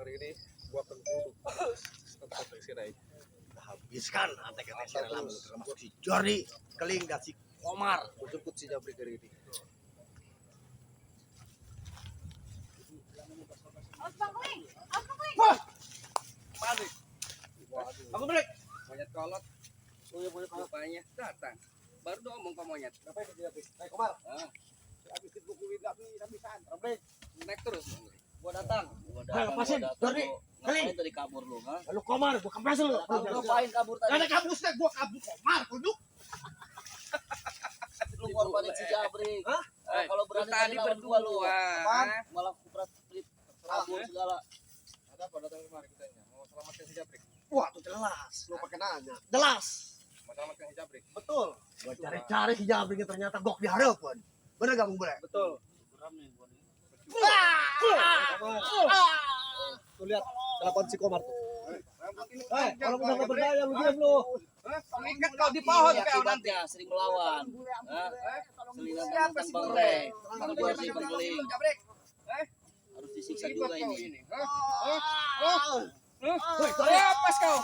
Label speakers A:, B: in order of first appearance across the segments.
A: hari ini gua penduduk tempat Sirai.
B: Habiskan antek-antek si Rela termasuk si Jordi, Keling dan si Komar.
A: Gua jemput si Jabrik hari ini.
C: Balik.
B: Aku balik.
C: Monyet kolot. Punya kolotnya datang. Baru doang ngomong ke monyet.
A: Apa itu Jabrik? Komar.
C: Ah,
A: Habis itu buku ini habisan. Jabrik.
C: naik terus.
A: Gua datang.
B: Ayo, lepasin, Jordi. Keling.
C: Tadi kabur lu, ha?
B: Lalu Komar, gua kempes lu.
C: Ngapain kabur
B: Gak
C: tadi?
B: ada kabusnya, gua kabur Komar, kuduk.
D: Lu korbanin si Jabrik.
B: Hah?
D: Kalau berani
C: Tadi
D: berdua lu
C: berdua.
D: malah kuprat kabur segala.
A: Ada apa datang kemari kitanya? Mau selamatkan si Jabrik.
B: Wah, tuh jelas.
A: Lu pakai nanya.
B: Jelas.
A: Mau selamatkan si Jabrik.
B: Betul. Gua cari-cari si Jabriknya ternyata gok di harapan. Bener gak, Bung Bre?
A: Betul. Tuh lihat kelakuan si Komar tuh.
B: Kalau udah gak berdaya, lu diam lu.
C: Ikat kau di pohon
D: Ini
C: kau nanti.
D: akibatnya sering melawan. Selingan tentang Bangre. Kalau gua sih Bangling.
C: Jabrik.
D: Harus disiksa juga ini.
C: Apa kau?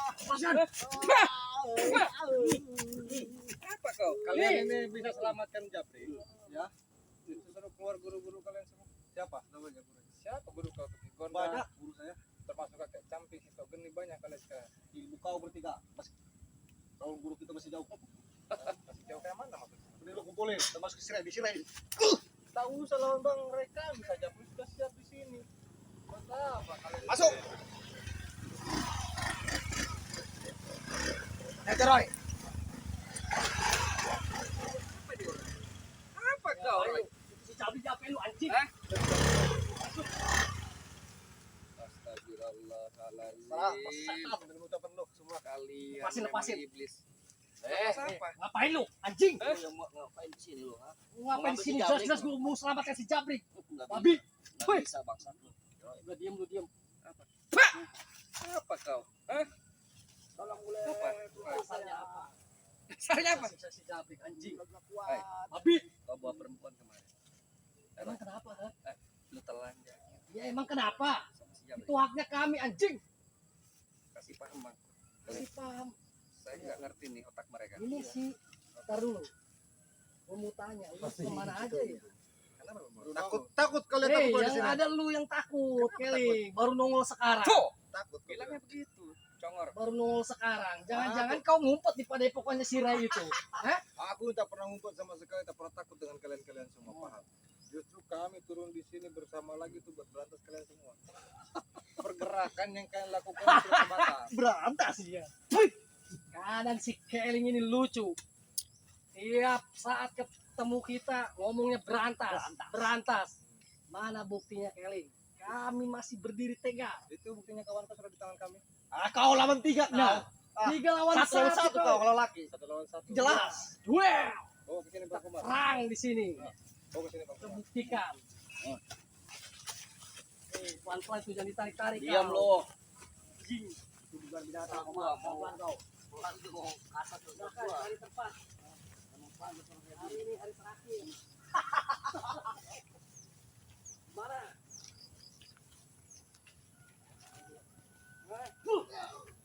C: Apa kau?
A: Kalian ini bisa selamatkan Jabrik, ya. Itu suruh keluar guru-guru kalian semua. Siapa namanya guru? Siapa guru kau? Gonda,
B: Banyak.
A: guru saya. Termasuk kakek Campi, Sito Geni, banyak kalian sekarang.
B: Ilmu kau bertiga. Kalau guru kita masih jauh.
A: Masih jauh kayak mana maksudnya?
B: Ini lu kumpulin, termasuk si Sirai, di Sirai.
A: Tak usah lawan bang mereka bisa Jabrik sudah siap di sini. Buat apa kalian?
B: Masuk. Roy.
C: Apa kau? Roy?
B: Si Cabi diapain lu anjing?
C: Hah?
A: Salah,
C: Astagfirullahaladzim.
A: setan dengan ucapan lu semua.
C: Kalian
B: Lepasin.
C: memang iblis.
A: Apa?
B: Ngapain lu anjing?
D: Lu yang mau ngapain di sini lu, ha?
B: Ngapain di sini?
D: Ngambil si
B: Jelas-jelas gua mau selamatkan si Jabrik.
D: Enggak
B: Babi.
D: bisa bangsat lu.
B: Udah diam lu diam.
C: Apa kau? Hah?
B: Tolong mulai.
C: Apa?
B: Asalnya apa?
C: Dasarnya apa?
B: Siksa si Jabrik anjing.
C: Hai.
B: Babi.
C: Kau bawa perempuan kemarin.
B: Emang kenapa? Ha?
C: Lu telanjang
B: Ya emang kenapa?
C: sama si Jabrik.
B: Itu haknya kami anjing.
C: Kasih paham bang.
B: Kasih paham.
C: Saya nggak ngerti nih otak mereka.
B: Ini sih. Ntar dulu. Gua mau tanya, lu kemana aja ya?
A: Takut kalian
B: Hei,
A: takut di
B: yang
A: sini.
B: ada lu yang takut, Kelly. Baru nongol sekarang.
C: Tuh,
A: Takut.
C: bilangnya begitu. Congor.
B: Baru nongol sekarang. Jangan-jangan kau ngumpet di padepokannya si Ray itu. Hah?
A: Aku tak pernah ngumpet sama sekali, tak pernah takut dengan kalian semua, paham? Justru kami turun di sini bersama lagi tuh buat berantas kalian semua. Pergerakan yang kalian lakukan itu semata.
B: Berantas ya. Kadang si Keling ini lucu. Tiap saat ketemu kita ngomongnya berantas. Mana buktinya Keling? Kami masih berdiri tegak.
A: Itu buktinya kawan kau sudah di tangan kami.
B: Kau lawan 3. Nah, 3 lawan 1 kau kalau laki.
A: 1 lawan 1.
B: Jelas. Duel.
A: Oh, kesini Bang Komar.
B: Perang di sini.
A: Oh, kesini Bang
B: Kita
A: Komar.
B: buktikan. Pelan-pelan tuh jangan ditarik-tarik.
D: Diam
B: kau.
D: lu.
B: Anjing. Itu bukan binatang.
D: Gua mau
B: Pelan-pelan kau.
D: pelan lu kasar lu
B: Silakan,
D: gua.
B: cari tempat. Hari ini hari terakhir. Mana?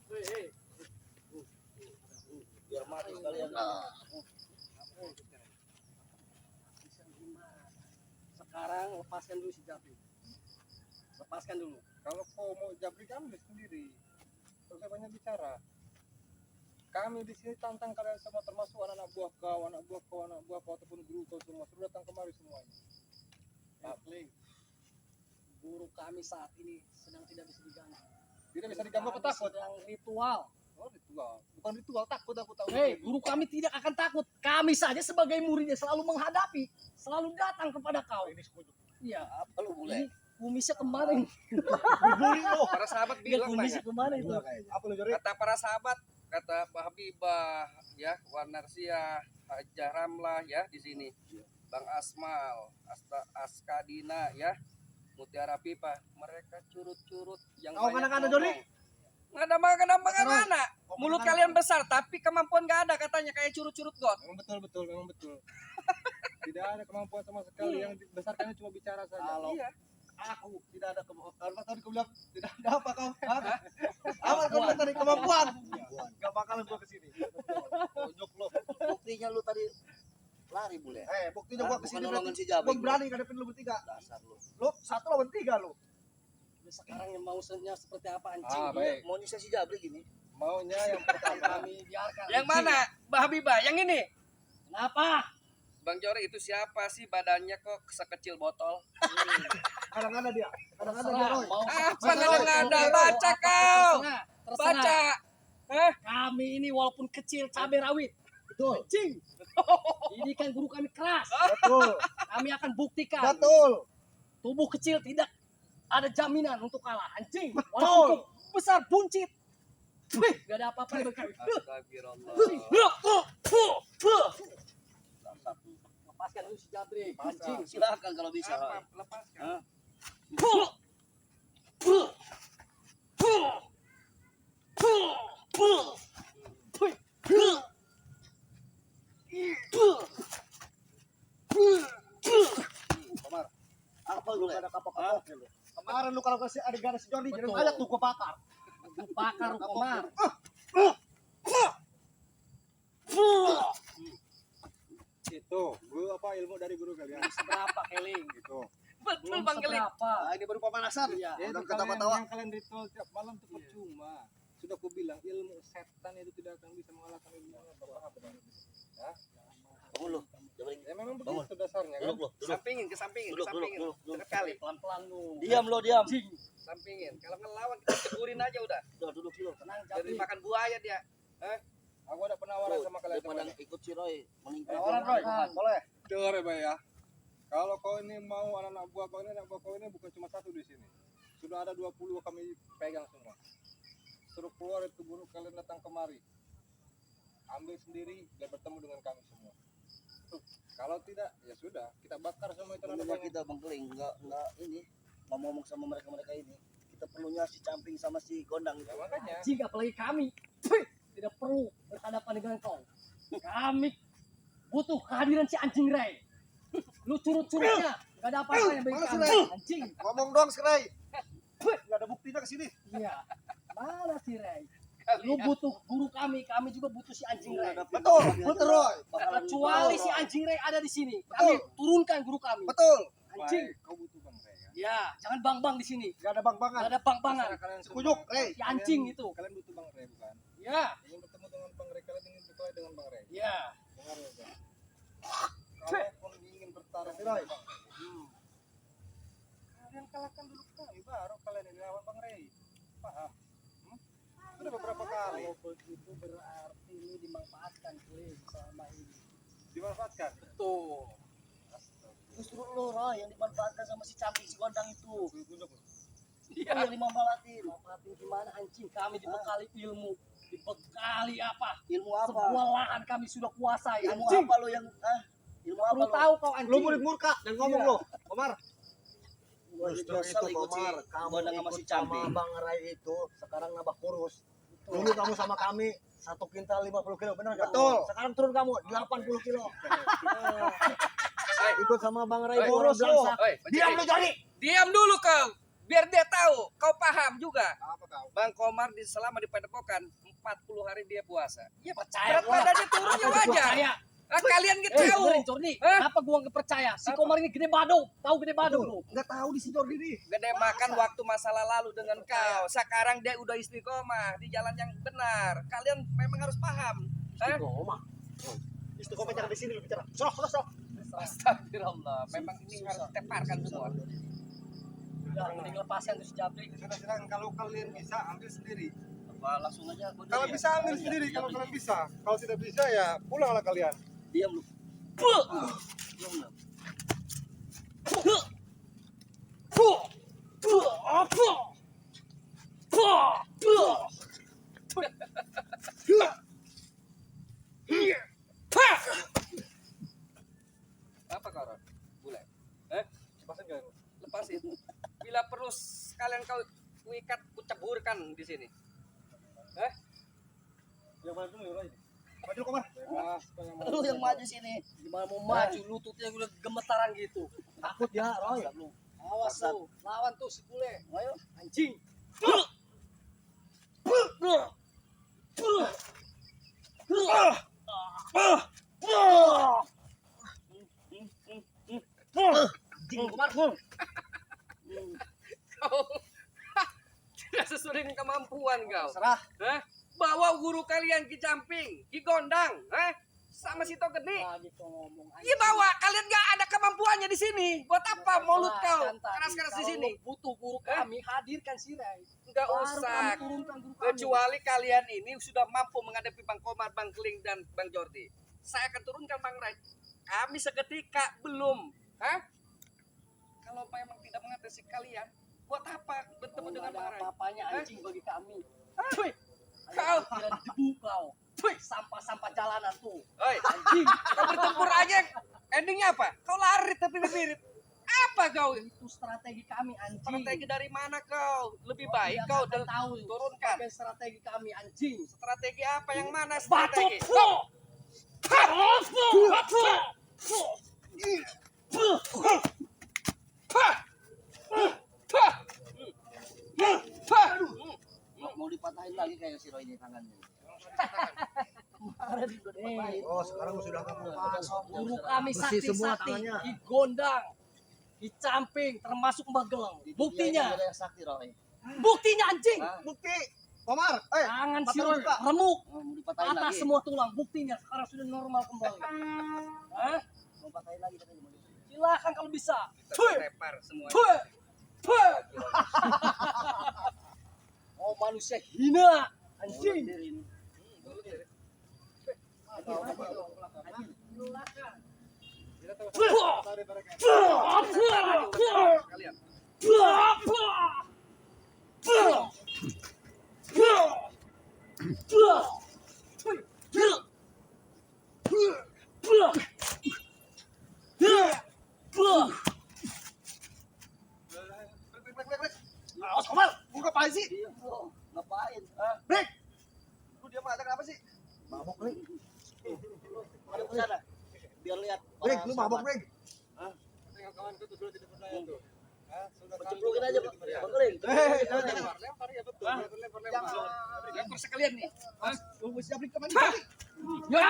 B: Hei.
D: Biar mati sekalian.
B: Bisa gimana? Sekarang lepaskan dulu si Jabrik. Lepaskan dulu.
A: Kalau kau mau Jabrik ambil sendiri. Terus saya banyak bicara. Kami di sini tantang kalian semua termasuk anak-anak buah kau ataupun guru kau semua. Suruh datang kemari semuanya.
B: Jabrik. Guru kami saat ini sedang tidak bisa diganggu.
A: Tidak bisa diganggu apa
B: Kami
A: takut?
B: sedang ritual.
A: Oh, ritual. Bukan ritual, takut aku tahu.
B: Hei, guru kami tidak akan takut. Kami saja sebagai muridnya selalu menghadapi, selalu datang kepada kau.
A: Ini setuju.
B: Iya.
D: Apa lu mulai?
B: Ini kumisnya kemarin.
A: Bully lo.
C: Para sahabat
B: Dia
C: bilang
B: kumisnya
C: banyak.
B: kemarin itu.
A: Apa lu Jori?
C: Kata para sahabat, kata Pak Habibah, ya, Wan Narsia, Hajah Ramlah, ya, di sini. Bang Asmal, Askadina, ya, Mutiara Pipa, mereka curut-curut yang
B: Kau
C: banyak
B: mana-mana,
C: ngomong.
B: Doni?
C: Nggak ada mana. Mulut kalian besar, tapi kemampuan nggak ada katanya kayak curut-curut got.
A: Memang betul. Tidak ada kemampuan sama sekali, yang besar kami cuma bicara saja.
D: Kalau
C: Iya.
B: Aku
D: Tidak ada apa tadi kau bilang? Tidak ada apa kau? Apa kau bilang tadi kemampuan? Gak bakalan gua kesini. Tunjuk lo.
E: Buktinya lu tadi lari bule.
D: Buktinya gua
E: Bukan
D: kesini
E: nolongin
D: berarti
E: si Jabrik.
D: gua berani ngadepin lu bertiga.
E: Dasar lu.
D: Lu 1 lawan 3 lu.
B: sekarang yang maunya seperti apa anjing?
A: Ah, baik.
E: Mau nyisa si Jabrik ini.
A: Maunya yang pertama.
B: Kami biarkan.
C: Yang
B: anjing.
C: mana? Mbak Habibah, yang ini.
B: Kenapa?
C: Bang Jori itu siapa sih badannya kok sekecil botol?
D: Kadang ada dia. Kadang ada dia
B: Terserah,
D: Roy.
B: mau
C: Apa ngada-ngada? Baca kau.
B: Terserah.
C: Baca. Hah?
B: Kami ini walaupun kecil cabai rawit.
D: Betul.
B: Anjing. Ini kan guru kami keras.
D: Betul.
B: Kami akan buktikan.
D: Betul.
B: Tubuh kecil tidak ada jaminan untuk kalah. Anjing.
D: Betul.
B: Walaupun kau besar buncit. Wih, gak ada apa-apa dengan kami.
C: Astagfirullah.
B: Lepaskan dulu si Jabrik. Anjing.
E: Silakan kalau bisa.
C: Apa?
E: Roy.
C: Lepaskan.
D: Komar.
E: Apa
D: Lu
E: bule?
D: ada kapok-kapok lu. Kemarin lu kalau kasih adegan si Jordi jadi
B: Betul.
D: banyak tuh gua bakar.
B: Bakar Komar.
A: Itu guru apa ilmu dari guru kalian?
B: Seberapa Keling?
A: Gitu.
C: Betul
B: Belum
C: Bang Keling.
B: seberapa.
D: Nah, ini baru pemanasan.
B: Iya.
A: Ya,
D: Udah
A: itu
D: ketawa-tawa.
A: yang kalian ritual tiap malam itu percuma. Sudah aku bilang ilmu setan itu tidak akan bisa mengalahkan ilmu Bapak benar. Ya,
E: Bangun lu. Jabrik.
A: ya memang
E: Bangun.
A: begitu dasarnya kan.
E: Duduk lu. Duduk.
C: Kesampingin, kesampingin,
E: Duduk,
C: kesampingin.
E: duduk, duduk.
C: Dekat kali.
B: Pelan-pelan lu.
E: Diam lo, diam.
B: Anjing.
C: Sampingin. Kalau ngelawan kita ceburin aja udah.
E: Udah duduk dulu.
B: Tenang
C: Jadi
B: Jabrik.
C: makan buaya dia.
A: Aku ada penawaran sama kalian
E: Daripada
A: teman.
E: ikut si Roy. Mending
D: Tawaran Roy. Boleh.
A: Dengar ya, Bay ya. Kalau kau ini mau anak-anak buah kau ini, anak buah kau ini bukan cuma satu di sini. Sudah ada 20 kami pegang semua. Suruh keluar itu guru kalian datang kemari. Ambil sendiri dan bertemu dengan kami semua. Kalau tidak, ya sudah, kita bakar semua itu anak
E: Perlunya
A: buahnya.
E: kita Bang Keling enggak ini nggak mau ngomong sama mereka ini. Kita perlunya si Camping sama si Gondang itu.
A: Ya makanya.
B: Anjing apalagi kami. Wih, tidak perlu berhadapan dengan kau. Kami butuh kehadiran si anjing Ray. Lu curut-curutnya, gak ada apa-apa yang bagi
D: Mana si
B: kami.
D: Ray?
B: Anjing.
D: Ngomong dong serai. Enggak ada buktinya kesini.
B: Iya. Mana si Ray? Lu butuh guru kami juga butuh si anjing Ray.
D: Betul. Betul Roy.
B: Kecuali si anjing Ray ada di sini. Kami turunkan guru kami.
D: Betul.
B: Anjing.
A: Baik, kau butuh Bang Ray ya.
B: Ya, jangan bang-bang di sini.
D: Enggak ada bang-bangan.
B: Gak ada bang-bangan.
A: Terserah kalian semua.
D: Kunyuk, Ray.
B: Si anjing
A: Kalian-
B: itu.
A: Kalian butuh Bang Ray bukan?
B: Ya,
A: Ingin bertemu dengan Bang Ray, kalian ingin berkelahi dengan Bang Ray.
B: ya.
A: Dengar ya, Bang. Kalaupun ingin bertarung dengan
D: Ray.
A: Bang Ray, kalian kalahkan dulu kami, baru kalian ini lawan Bang Ray. Paham? Sudah beberapa kali
B: Kalau begitu berarti lu dimanfaatkan Kling sama ini.
A: dimanfaatkan.
B: Tuh.
E: Justru lo Roy yang dimanfaatkan sama si Camping si Gondang itu.
A: Kunyuk.
E: Iya yang dimanfaatin.
B: Manfaatin gimana anjing? Kami dibekali ilmu. Dibekali apa?
E: Ilmu apa?
B: Sebuah lahan kami sudah kuasai.
E: Ilmu
B: Anjing.
E: apa lo yang ilmu apa
B: Lu
E: lo?
B: tahu kau
D: Lu
B: anjing?
D: murid murka dan ngomong
B: Iya.
D: lu. Komar.
E: Justru itu Komar, kamu
D: Gondang
E: ikut
D: sama si
E: sama
D: Bang Ray itu sekarang nambah kurus. Dulu kamu sama kami 1 kintal 50 kilo, benar nggak?
A: Betul.
D: Sekarang turun kamu 80 kilo. Ikut sama Bang Ray
C: Hey,
D: kurus lu.
C: Oi,
D: Diam lu Joni.
C: diam dulu kau. Biar dia tahu, kau paham juga.
A: Apa kau?
C: Bang Komar selama di Padepokan 40 hari dia puasa.
B: Iya percaya
C: Berat
B: gua.
C: badannya turunnya
B: Apa
C: wajar.
B: percaya?
C: Kalian gitu tahu.
B: Dengerin Jordi.
C: Hah?
B: Kenapa gua nggak percaya? Si Komar ini gede badung. Tahu gede badung lu?
D: Enggak tahu di si Jordi nih.
C: Gede makan waktu masalah lalu dengan kau. Sekarang dia udah istiqomah di jalan yang benar. Kalian memang harus paham.
D: Istiqomah. Istiqomah jangan di sini lu bicara. Sok.
C: Astagfirullah. Memang ini harus teparkan semua.
B: Udah, mending lepaskan tuh si Jabrik.
A: Sudah silakan, kalau kalian bisa ambil sendiri.
E: Apa langsung aja gua
A: Kalau
E: dulu ya?
A: bisa ambil sendiri, kalau kalian bisa. Kalau tidak bisa ya pulanglah kalian.
E: Diam lu. Diam lu.
C: Apa kau, Ron? Bule.
A: Lepasin kalian.
C: Lepasin. Bila perlu kalian kau ikat, kuceburkan di sini.
D: Yang mana dulu Roy? Maju Komar.
A: Bebas, kau yang mau.
E: Lu yang maju sini.
B: Gimana mau maju lututnya udah gemetaran gitu.
D: Takut ya Roy.
E: Lu
B: Awas tuh, lawan tuh si bule.
E: Ayo.
B: Anjing.
E: Anjing Komar.
C: Kau tidak sesuai dengan kemampuan kau.
E: Serah.
C: Hah? Bawa guru kalian ke Camping, ke Gondang, hah? Sama si Togeni.
B: Lagi tuh ngomong.
C: Iya bawa, kalian gak ada kemampuannya di sini. Buat apa mulut kau
B: Silahkan tadi,
C: keras-keras di
B: kalau
C: sini?
B: lo butuh guru kami, hadirkan si Rai.
C: Enggak
B: Baru
C: usah.
B: kami turunkan guru kami.
C: Kecuali kalian ini sudah mampu menghadapi Bang Komar, Bang Keling, dan Bang Jordi. Saya akan turunkan Bang Rai. Kami seketika belum. Hah? Kalau memang tidak mengatasi kalian, buat apa bertemu
B: Nggak
C: dengan
B: ada
C: Bang Rai?
B: apa-apanya anjing bagi kami.
C: Wih, kau,
B: Kira debu kau. Wih, sampah-sampah jalanan tuh.
C: oi,
B: Anjing.
C: kau bertempur aja. Endingnya apa? Kau lari tapi birit. Apa kau?
B: Itu strategi kami anjing.
C: Strategi dari mana kau? Lebih baik
B: Tidak
C: kau
B: akan tahu
C: turunkan.
B: pakai strategi kami anjing.
C: Strategi apa yang mana
B: Batu.
C: strategi?
E: Mau dipatahin lagi kayak si Roy ini tangannya.
B: Kemarin udah dipatahin.
D: Oh, sekarang sudah kamu pasok.
B: Guru kami
D: Bersih semua
B: sakti-sakti
D: tangannya.
B: di Gondang, di Camping, termasuk Magelang.
E: Di dunia ini
B: Buktinya,
E: ada yang sakti Roy.
B: buktinya anjing.
E: Hah?
D: Bukti. Komar,
B: Tangan si
D: patah
B: Roy
D: muka.
B: remuk,
E: Mau dipatahin
B: patah
E: lagi.
B: semua tulang. Buktinya sekarang sudah normal kembali. Hah?
E: Mau patahin lagi katanya.
B: Silakan kalau bisa.
C: Terlempar semuanya.
B: Puh, puh. Oh manusia hina, anjing.
E: Dirin.
A: Kita tahu
B: Puh.
A: tarik mereka.
C: Kalian.
D: Awas Komar, mau ngapain sih?
E: Ngapain?
D: Lu diam aja kenapa sih? Mabok nih.
E: Ada ke sana. Biar lihat.
D: Brek, lu mabok Brek.
A: Tengok kawanku tuh dulu tidak berdaya tuh. Hah, sudah
E: Cemplungin aja Bang Keling.
A: lempar ya betul. Lempar.
C: Lempar sekalian nih.
D: Lu mesti aplik kemana?
B: Ya,